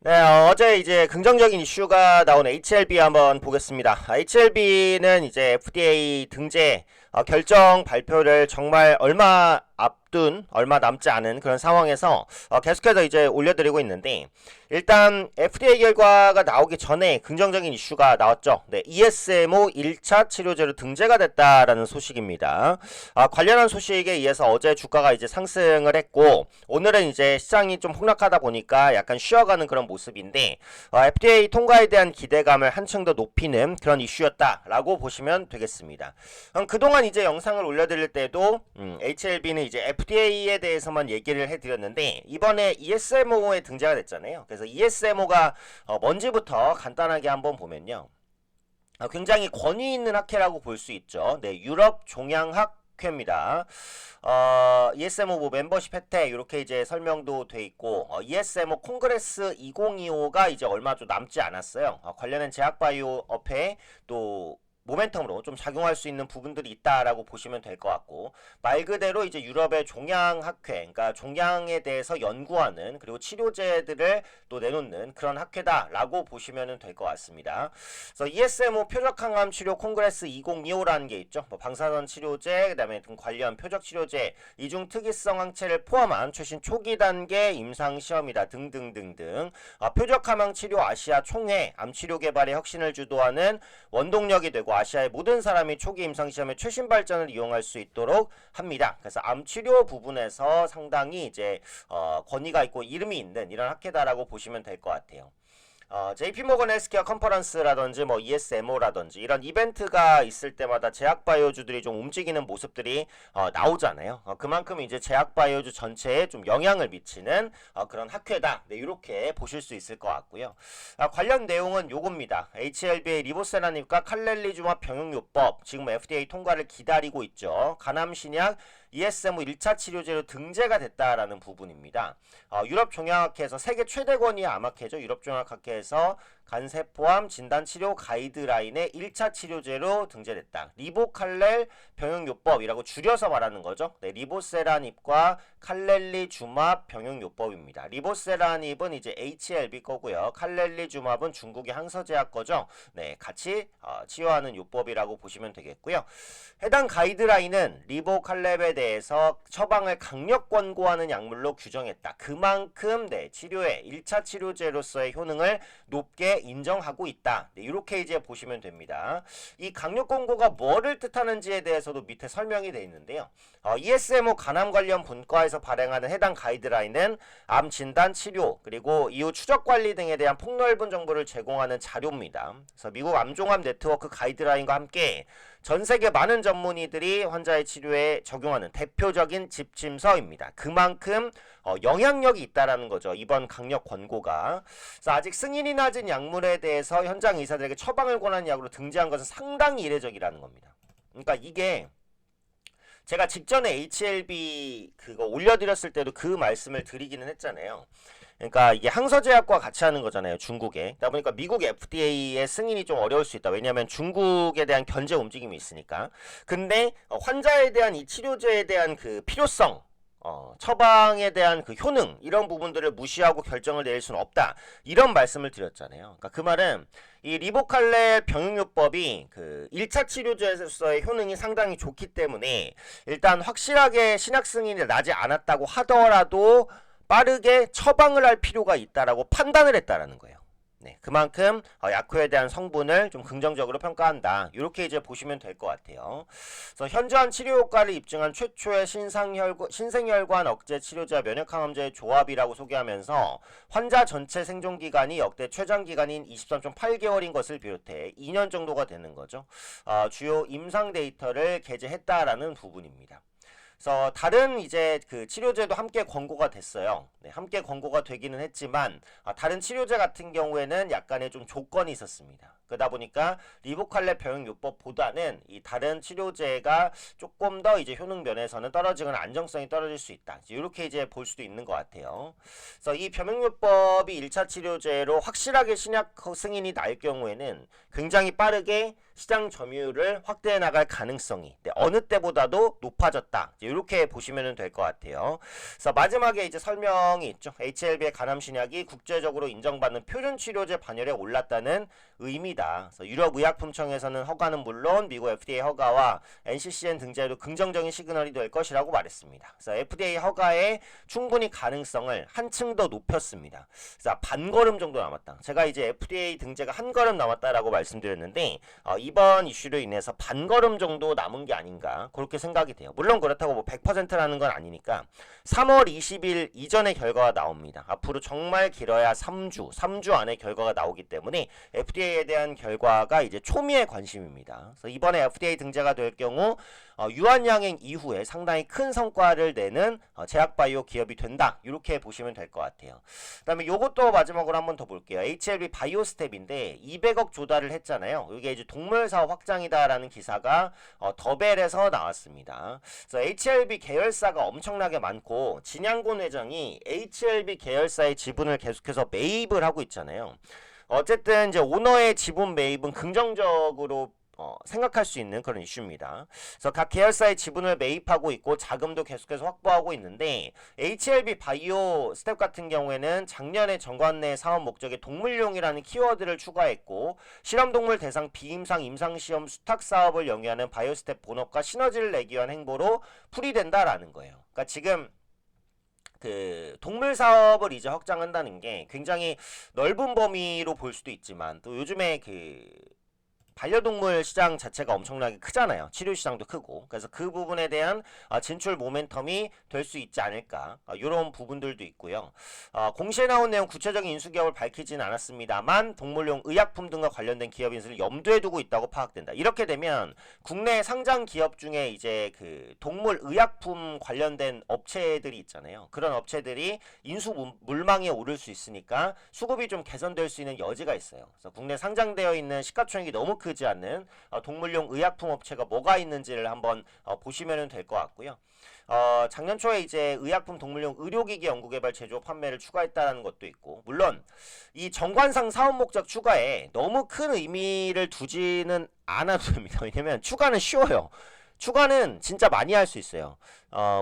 네, 어제 이제 긍정적인 이슈가 나온 HLB 한번 보겠습니다. HLB는 이제 FDA 등재 결정 발표를 정말 얼마 앞둔, 얼마 남지 않은 그런 상황에서 계속해서 이제 올려드리고 있는데, 일단 FDA 결과가 나오기 전에 긍정적인 이슈가 나왔죠. 네, ESMO 1차 치료제로 등재가 됐다라는 소식입니다. 관련한 소식에 의해서 어제 주가가 이제 상승을 했고, 오늘은 이제 시장이 좀 폭락하다 보니까 약간 쉬어가는 그런 모습인데, FDA 통과에 대한 기대감을 한층 더 높이는 그런 이슈였다라고 보시면 되겠습니다. 그동안 이제 영상을 올려드릴 때도 HLB는 이제 FDA에 대해서만 얘기를 해드렸는데, 이번에 ESMO에 등재가 됐잖아요. 그래서 ESMO가 뭔지부터 간단하게 한번 보면요, 굉장히 권위 있는 학회라고 볼 수 있죠. 네, 유럽 종양학 회입니다. ESMO 뭐 멤버십 혜택 이렇게 이제 설명도 돼 있고, ESMO 콩그레스 2025가 이제 얼마 좀 남지 않았어요. 관련된 제약바이오 업에 또 모멘텀으로 좀 작용할 수 있는 부분들이 있다라고 보시면 될 것 같고, 말 그대로 이제 유럽의 종양학회, 그러니까 종양에 대해서 연구하는 그리고 치료제들을 또 내놓는 그런 학회다라고 보시면 될 것 같습니다. 그래서 ESMO 표적항암 치료 콩그레스 2025라는 게 있죠. 뭐 방사선 치료제, 그다음에 등 관련 표적 치료제, 이중 특이성 항체를 포함한 최신 초기 단계 임상 시험이다 등등등등. 표적항암 치료 아시아 총회, 암 치료 개발의 혁신을 주도하는 원동력이 되고, 아시아의 모든 사람이 초기 임상시험의 최신 발전을 이용할 수 있도록 합니다. 그래서 암치료 부분에서 상당히 이제 권위가 있고 이름이 있는 이런 학회다라고 보시면 될 것 같아요. JP모건 헬스케어 컨퍼런스라든지 뭐 ESMO라든지 이런 이벤트가 있을 때마다 제약바이오주들이 좀 움직이는 모습들이 나오잖아요. 그만큼 이제 제약바이오주 전체에 좀 영향을 미치는 그런 학회다. 네, 이렇게 보실 수 있을 것 같고요. 관련 내용은 요겁니다. HLB의 리보세라닙과 칼렐리주마 병용요법, 지금 FDA 통과를 기다리고 있죠. 간암신약 ESMO 1차 치료제로 등재가 됐다라는 부분입니다. 유럽 종양학회에서 세계 최대 권위의 암학회죠. 유럽 종양학회에서 간세포암 진단치료 가이드라인의 1차 치료제로 등재됐다. 리보칼렐 병용요법이라고 줄여서 말하는 거죠. 네, 리보세라닙과 칼렐리주맙 병용요법입니다. 리보세라닙은 이제 HLB 거고요. 칼렐리주맙은 중국의 항서제약 거죠. 네, 같이 치료하는 요법이라고 보시면 되겠고요. 해당 가이드라인은 리보칼렙에 대해서 처방을 강력 권고하는 약물로 규정했다. 그만큼 네, 치료에 1차 치료제로서의 효능을 높게 인정하고 있다. 네, 이렇게 이제 보시면 됩니다. 이 강력 권고가 뭐를 뜻하는지에 대해서도 밑에 설명이 되어 있는데요. ESMO 간암 관련 분과에서 발행하는 해당 가이드라인은 암 진단 치료 그리고 이후 추적 관리 등에 대한 폭넓은 정보를 제공하는 자료입니다. 그래서 미국 암종합 네트워크 가이드라인과 함께 전 세계 많은 전문의들이 환자의 치료에 적용하는 대표적인 지침서입니다. 그만큼 영향력이 있다라는 거죠. 이번 강력 권고가. 그래서 아직 승인이 낮은 약물에 대해서 현장 의사들에게 처방을 권하는 약으로 등재한 것은 상당히 이례적이라는 겁니다. 그러니까 이게 제가 직전에 HLB 그거 올려드렸을 때도 그 말씀을 드리기는 했잖아요. 그러니까 이게 항서제약과 같이 하는 거잖아요, 중국에. 그러다 보니까 미국 FDA의 승인이 좀 어려울 수 있다. 왜냐하면 중국에 대한 견제 움직임이 있으니까. 근데 환자에 대한 이 치료제에 대한 그 필요성, 처방에 대한 그 효능, 이런 부분들을 무시하고 결정을 내릴 수는 없다. 이런 말씀을 드렸잖아요. 그러니까 그 말은 이 리보칼레 병용요법이 그 1차 치료제에서의 효능이 상당히 좋기 때문에 일단 확실하게 신약 승인이 나지 않았다고 하더라도 빠르게 처방을 할 필요가 있다라고 판단을 했다라는 거예요. 네, 그만큼 약효에 대한 성분을 좀 긍정적으로 평가한다. 이렇게 이제 보시면 될 것 같아요. 그래서 현저한 치료 효과를 입증한 최초의 신생혈관 억제 치료제와 면역항암제의 조합이라고 소개하면서 환자 전체 생존 기간이 역대 최장 기간인 23.8개월인 것을 비롯해 2년 정도가 되는 거죠. 주요 임상 데이터를 게재했다라는 부분입니다. 그래서 다른 이제 그 치료제도 함께 권고가 됐어요. 네, 함께 권고가 되기는 했지만 다른 치료제 같은 경우에는 약간의 좀 조건이 있었습니다. 그러다 보니까 리보칼렙 병역요법보다는 이 다른 치료제가 조금 더 이제 효능 면에서는 떨어지거나 안정성이 떨어질 수 있다. 이렇게 이제 볼 수도 있는 것 같아요. 그래서 이 병역요법이 1차 치료제로 확실하게 신약 승인이 날 경우에는 굉장히 빠르게 시장 점유율을 확대해 나갈 가능성이 어느 때보다도 높아졌다. 이렇게 보시면 될 것 같아요. 그래서 마지막에 이제 설명이 있죠. HLB의 간암 신약이 국제적으로 인정받는 표준 치료제 반열에 올랐다는 의미다. 그래서 유럽 의약품청에서는 허가는 물론 미국 FDA 허가와 NCCN 등재에도 긍정적인 시그널이 될 것이라고 말했습니다. 그래서 FDA 허가의 충분히 가능성을 한층 더 높였습니다. 그래서 반걸음 정도 남았다. 제가 이제 FDA 등재가 한 걸음 남았다라고 말씀드렸는데 이번 이슈로 인해서 반걸음 정도 남은 게 아닌가 그렇게 생각이 돼요. 물론 그렇다고 뭐 100%라는 건 아니니까 3월 20일 이전에 결과가 나옵니다. 앞으로 정말 길어야 3주 안에 결과가 나오기 때문에 FDA에 대한 결과가 이제 초미의 관심입니다. 그래서 이번에 FDA 등재가 될 경우 유한양행 이후에 상당히 큰 성과를 내는 제약바이오 기업이 된다. 이렇게 보시면 될 것 같아요. 그 다음에 요것도 마지막으로 한번 더 볼게요. HLB 바이오스텝인데 200억 조달을 했잖아요. 이게 이제 동물 사업 확장이다라는 기사가 더벨에서 나왔습니다. 그래서 HLB 계열사가 엄청나게 많고 진양곤 회장이 HLB 계열사의 지분을 계속해서 매입을 하고 있잖아요. 어쨌든 이제 오너의 지분 매입은 긍정적으로 생각할 수 있는 그런 이슈입니다. 그래서 각 계열사의 지분을 매입하고 있고 자금도 계속해서 확보하고 있는데 HLB 바이오 스텝 같은 경우에는 작년에 정관 내 사업 목적에 동물용이라는 키워드를 추가했고 실험동물 대상 비임상 임상시험 수탁 사업을 영위하는 바이오 스텝 본업과 시너지를 내기 위한 행보로 풀이된다라는 거예요. 그러니까 지금 그 동물 사업을 이제 확장한다는 게 굉장히 넓은 범위로 볼 수도 있지만 또 요즘에 그 반려동물 시장 자체가 엄청나게 크잖아요. 치료 시장도 크고. 그래서 그 부분에 대한 진출 모멘텀이 될 수 있지 않을까. 이런 부분들도 있고요. 공시에 나온 내용 구체적인 인수 기업을 밝히지는 않았습니다만 동물용 의약품 등과 관련된 기업 인수를 염두에 두고 있다고 파악된다. 이렇게 되면 국내 상장 기업 중에 이제 그 동물 의약품 관련된 업체들이 있잖아요. 그런 업체들이 인수 물망에 오를 수 있으니까 수급이 좀 개선될 수 있는 여지가 있어요. 그래서 국내 상장되어 있는 시가총액이 너무 크지 않는 동물용 의약품 업체가 뭐가 있는지를 한번 보시면 될 것 같고요. 작년 초에 이제 의약품 동물용 의료기기 연구개발 제조 판매를 추가했다는 것도 있고 물론 이 정관상 사업 목적 추가에 너무 큰 의미를 두지는 않아도 됩니다. 왜냐면 추가는 쉬워요. 추가는 진짜 많이 할 수 있어요.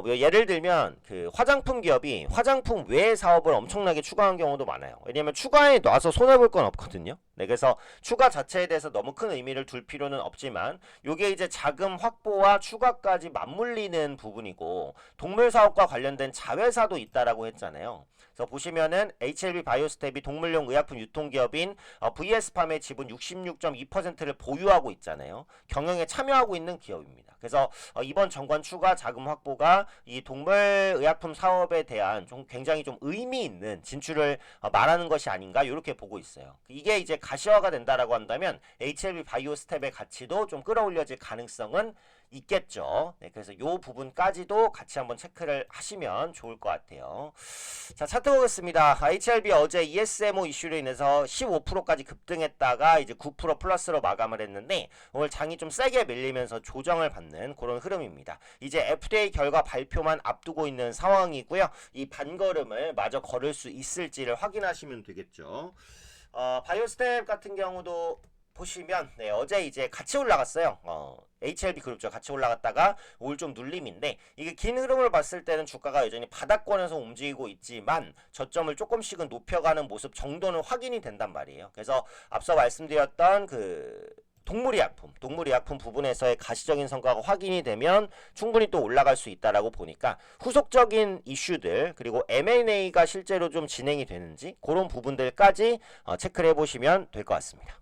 예를 들면 그 화장품 기업이 화장품 외의 사업을 엄청나게 추가한 경우도 많아요. 왜냐면 추가에 놔서 손해볼 건 없거든요. 네, 그래서 추가 자체에 대해서 너무 큰 의미를 둘 필요는 없지만 요게 이제 자금 확보와 추가까지 맞물리는 부분이고 동물 사업과 관련된 자회사도 있다라고 했잖아요. 그래서 보시면은 HLB 바이오스텝이 동물용 의약품 유통기업인 VS팜의 지분 66.2%를 보유하고 있잖아요. 경영에 참여하고 있는 기업입니다. 그래서 이번 정관 추가 자금 확보가 이 동물 의약품 사업에 대한 좀 굉장히 좀 의미 있는 진출을 말하는 것이 아닌가 이렇게 보고 있어요. 이게 이제 가시화가 된다라고 한다면 HLB 바이오스텝의 가치도 좀 끌어올려질 가능성은 있겠죠. 네, 그래서 이 부분까지도 같이 한번 체크를 하시면 좋을 것 같아요. 자, 차트 보겠습니다. HLB 어제 ESMO 이슈로 인해서 15%까지 급등했다가 이제 9% 플러스로 마감을 했는데 오늘 장이 좀 세게 밀리면서 조정을 받는 그런 흐름입니다. 이제 FDA 결과 발표만 앞두고 있는 상황이고요. 이 반걸음을 마저 걸을 수 있을지를 확인하시면 되겠죠. 바이오스텝 같은 경우도 보시면 네, 어제 이제 같이 올라갔어요. HLB 그룹죠. 같이 올라갔다가 오늘 좀 눌림인데 이게 긴 흐름을 봤을 때는 주가가 여전히 바닥권에서 움직이고 있지만 저점을 조금씩은 높여가는 모습 정도는 확인이 된단 말이에요. 그래서 앞서 말씀드렸던 그 동물의약품 부분에서의 가시적인 성과가 확인이 되면 충분히 또 올라갈 수 있다라고 보니까 후속적인 이슈들 그리고 M&A가 실제로 좀 진행이 되는지 그런 부분들까지 체크를 해보시면 될 것 같습니다.